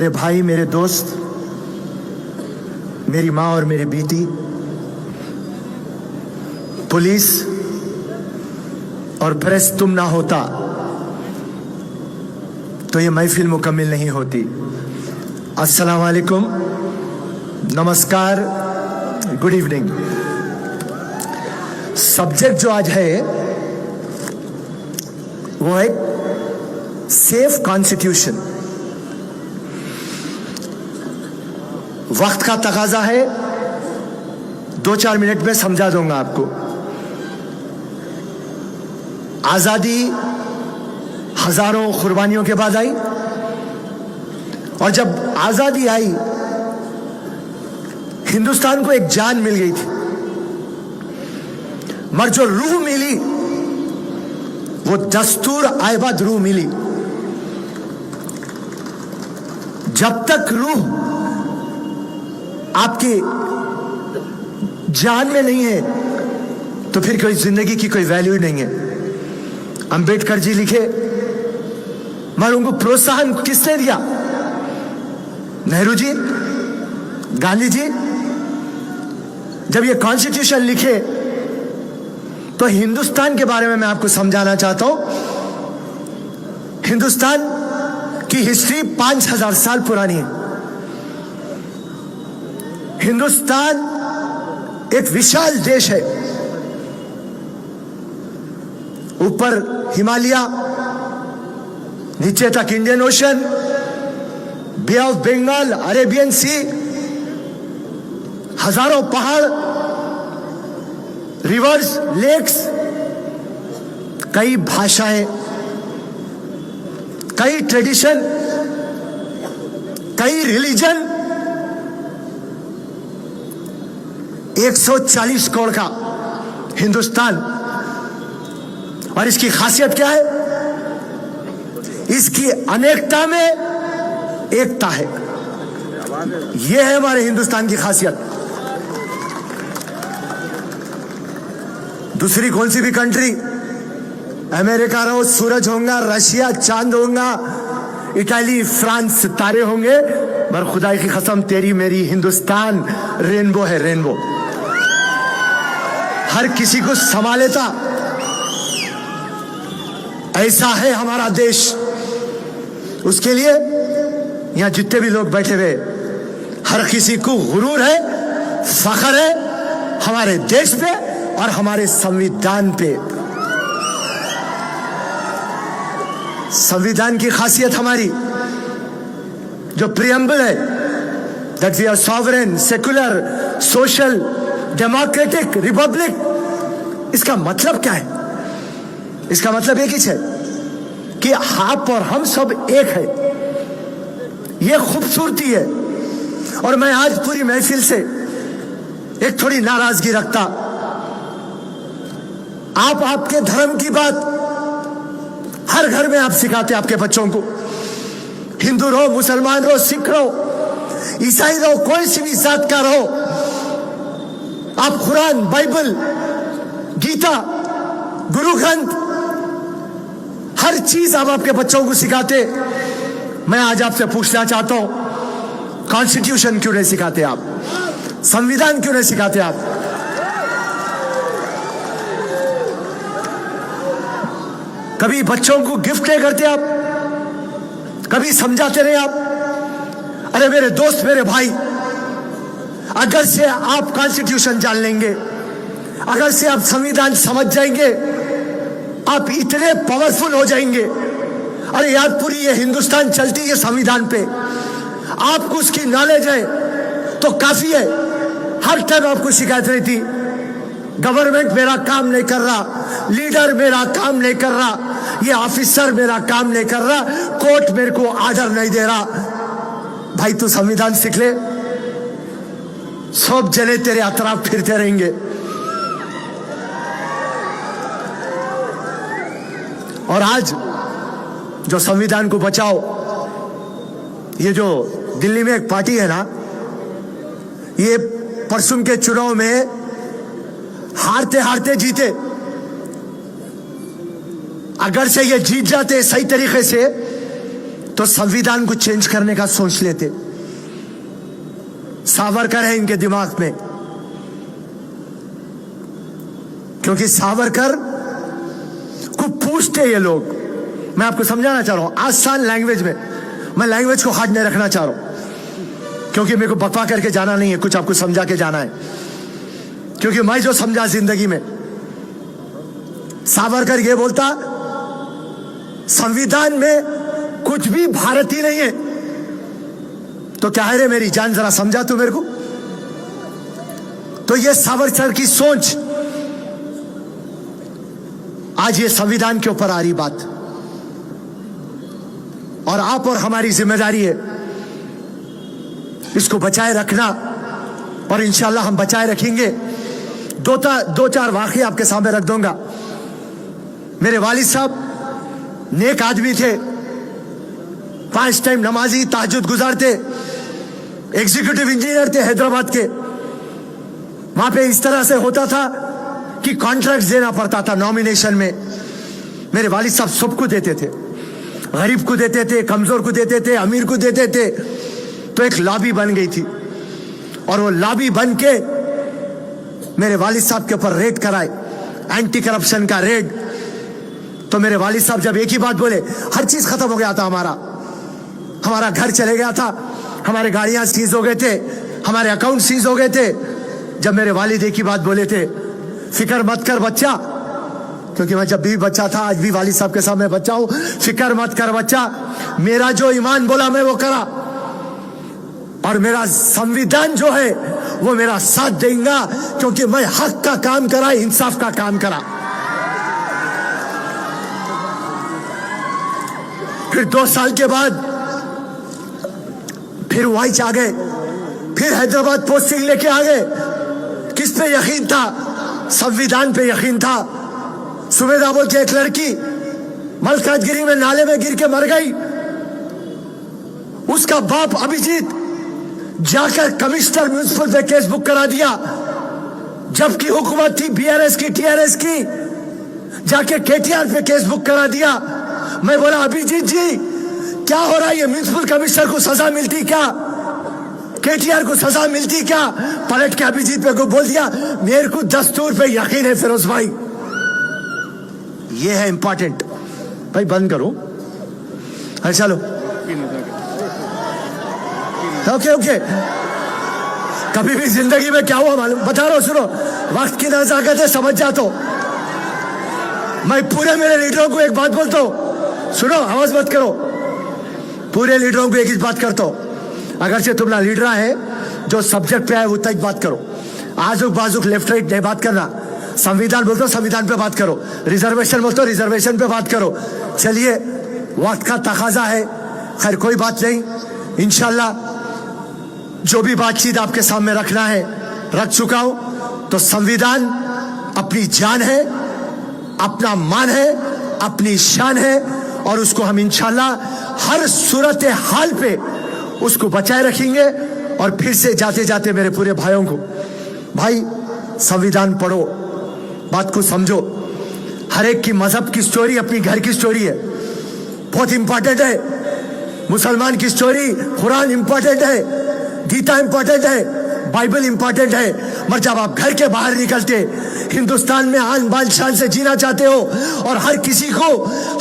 मेरे भाई, मेरे दोस्त, मेरी माँ और मेरी बेटी, पुलिस और प्रेस तुम ना होता तो ये महफिल मुकम्मिल नहीं होती। अस्सलाम वालेकुम, नमस्कार, गुड इवनिंग। सब्जेक्ट जो आज है वो है सेफ कॉन्स्टिट्यूशन। वक्त का तकाजा है, 2-4 मिनट में समझा दूंगा आपको। आजादी हजारों कुर्बानियों के बाद आई, और जब आजादी आई हिंदुस्तान को एक जान मिल गई थी, मगर जो रूह मिली वो दस्तूर आयबद रूह मिली। जब तक रूह आपकी जान में नहीं है तो फिर कोई जिंदगी की कोई वैल्यू नहीं है। अंबेडकर जी लिखे, मगर उनको प्रोत्साहन किसने दिया? नेहरू जी, गांधी जी। जब ये कॉन्स्टिट्यूशन लिखे तो हिंदुस्तान के बारे में मैं आपको समझाना चाहता हूं। हिंदुस्तान की हिस्ट्री 5000 साल पुरानी है। हिंदुस्तान एक विशाल देश है। ऊपर हिमालय, नीचे तक Indian Ocean, Bay of Bengal, Arabian Sea, हजारों पहाड़, रिवर्स, लेक्स, कई भाषाएं, कई ट्रेडिशन, कई रिलीजन, 140 करोड़ का हिंदुस्तान। और इसकी खासियत क्या है? इसकी अनेकता में एकता है। यह है हमारे हिंदुस्तान की खासियत। दूसरी कौन सी भी कंट्री, अमेरिका रहो, सूरज होगा, रशिया चांद होगा, इटाली, फ्रांस तारे होंगे, मगर खुदा की कसम तेरी मेरी हिंदुस्तान रेनबो है, रेनबो। हर किसी को संभालेता, ऐसा है हमारा देश। उसके लिए यहां जितने भी लोग बैठे हुए, हर किसी को गुरूर है, फख्र है हमारे देश पे और हमारे संविधान पे। संविधान की खासियत हमारी जो प्रियम्बल है, that we are sovereign, secular, social, democratic republic. इसका मतलब क्या है? इसका मतलब एक ही है कि आप और हम सब एक है। यह खूबसूरती है। और मैं आज पूरी महफिल से एक थोड़ी नाराजगी रखता। आप आपके धर्म की बात हर घर में आप सिखाते आपके बच्चों को। हिंदू रहो, मुसलमान रहो, सिख रहो, ईसाई रहो, कोई सी भी जात का रहो, आप कुरान, बाइबल, गीता, गुरु ग्रंथ, हर चीज आप आपके बच्चों को सिखाते। मैं आज आपसे पूछना चाहता हूं, कॉन्स्टिट्यूशन क्यों नहीं सिखाते आप? संविधान क्यों नहीं सिखाते आप? कभी बच्चों को गिफ्ट नहीं करते आप? कभी समझाते नहीं आप? अरे मेरे दोस्त, मेरे भाई, अगर से आप कॉन्स्टिट्यूशन जान लेंगे, अगर से आप संविधान समझ जाएंगे, आप इतने पावरफुल हो जाएंगे। अरे यार, पूरी ये हिंदुस्तान चलती है संविधान पे। आपको उसकी नॉलेज है तो काफी है। हर टाइम आपको शिकायत रहती, गवर्नमेंट मेरा काम नहीं कर रहा, लीडर मेरा काम नहीं कर रहा, ये ऑफिसर मेरा काम नहीं कर रहा, कोर्ट मेरे को आर्डर नहीं दे रहा। भाई तू संविधान सीख ले, सब जने तेरे अतराफ फिरते रहेंगे। और आज जो संविधान को बचाओ, ये जो दिल्ली में एक पार्टी है ना, ये परसों के चुनाव में हारते हारते जीते। अगर से ये जीत जाते सही तरीके से तो संविधान को चेंज करने का सोच लेते। सावरकर है इनके दिमाग में, क्योंकि सावरकर को पूछते ये लोग। मैं आपको समझाना चाह रहा हूं आसान लैंग्वेज में, मैं लैंग्वेज को हार्ड नहीं रखना चाह रहा हूं, क्योंकि मेरे को बकवा करके जाना नहीं है, कुछ आपको समझा के जाना है। क्योंकि मैं जो समझा जिंदगी में, सावरकर ये बोलता संविधान में कुछ भी भारतीय नहीं है। तो क्या है रे मेरी जान, जरा समझा तू मेरे को। तो ये सावरकर की सोच, आज ये संविधान के ऊपर आ रही बात, और आप और हमारी जिम्मेदारी है इसको बचाए रखना, और इंशाल्लाह हम बचाए रखेंगे। दो चार वाकये आपके सामने रख दूंगा। मेरे वालिद साहब नेक आदमी थे, 5 टाइम नमाजी, ताजुद गुजारते, एग्जीक्यूटिव इंजीनियर थे हैदराबाद के। वहां पे इस तरह से होता था कि कॉन्ट्रैक्ट देना पड़ता था नॉमिनेशन में। मेरे वालिद साहब सबको देते थे, गरीब को देते थे, कमजोर को देते थे, अमीर को देते थे। तो एक लॉबी बन गई थी, और वो लॉबी बन के मेरे वालिद साहब के ऊपर रेड कराए, एंटी करप्शन का रेड। तो मेरे वालिद साहब जब एक ही बात बोले, हर चीज खत्म हो गया था। हमारा घर चले गया था, हमारे गाड़ियां सीज हो गए थे, हमारे अकाउंट सीज हो गए थे। जब मेरे वालिद एक ही बात बोले थे, फिक्र मत कर बच्चा, क्योंकि मैं जब भी बच्चा था, आज भी वालिद साहब के सामने बच्चा हूं, फिक्र मत कर बच्चा, मेरा जो ईमान बोला मैं वो करा, और मेरा संविधान जो है वो मेरा साथ देगा, क्योंकि मैं हक का काम करा, इंसाफ का काम करा। फिर 2 साल के बाद फिर वाइच आ गए, फिर हैदराबाद पोस्टिंग लेके आ गए। किस पे यकीन था? संविधान पे यकीन था। सुमेधा बोल के एक लड़की मलकाजगिरी में नाले में गिर के मर गई, उसका बाप अभिजीत जाकर कमिश्नर म्युनिसिपल पे केस बुक करा दिया, जबकि हुकूमत थी बीआरएस की, टीआरएस की, जाके केटीआर पे केस बुक करा दिया। मैं बोला अभिजीत जी क्या हो रहा है, ये म्युनिसिपल कमिश्नर को सजा मिलती क्या, केटीआर को सजा मिलती क्या? पलट के अभिजीत पे को बोल दिया, मेरे को दस्तूर पे यकीन है फिरोज भाई। ये है इंपॉर्टेंट भाई, बंद करो। हाँ चलो, ओके। कभी भी जिंदगी में क्या हुआ मालूम, बता रहा हूं, सुनो। वक्त की नजाकत है, समझ जा। तो मैं पूरे मेरे लीडरों को एक बात बोलता हूं, सुनो, आवाज मत करो। पूरे लीडरों को एक ही बात करता हूं, अगर से तुम ना लीडर है, जो सब्जेक्ट पे आए उतना ही बात करो। आजुक बाजुक लेफ्ट राइट नहीं बात करना। संविधान बोलते हो, संविधान पे बात करो। रिजर्वेशन बोलते हो, रिजर्वेशन पे बात करो। चलिए, वक्त का तकाजा है। खैर कोई बात नहीं, इंशाल्लाह जो भी बातचीत आपके सामने रखना है रख चुका हूं। तो संविधान अपनी जान है, अपना मान है, अपनी शान है, और उसको हम इंशाल्लाह हर सूरत हाल पे उसको बचाए रखेंगे। और फिर से जाते जाते मेरे पूरे भाइयों को, भाई संविधान पढ़ो, बात को समझो। हर एक की मजहब की स्टोरी अपनी घर की स्टोरी है, बहुत इंपॉर्टेंट है। मुसलमान की स्टोरी कुरान इंपॉर्टेंट है, गीता इंपॉर्टेंट है, बाइबल इंपॉर्टेंट है। मगर जब आप घर के बाहर निकलते, हिंदुस्तान में आन बान शान से जीना चाहते हो और हर किसी को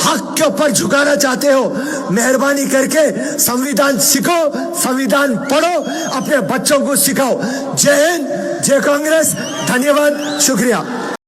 हक के ऊपर झुकाना चाहते हो, मेहरबानी करके संविधान सीखो, संविधान पढ़ो, अपने बच्चों को सिखाओ। जय हिंद, जय कांग्रेस, धन्यवाद, शुक्रिया।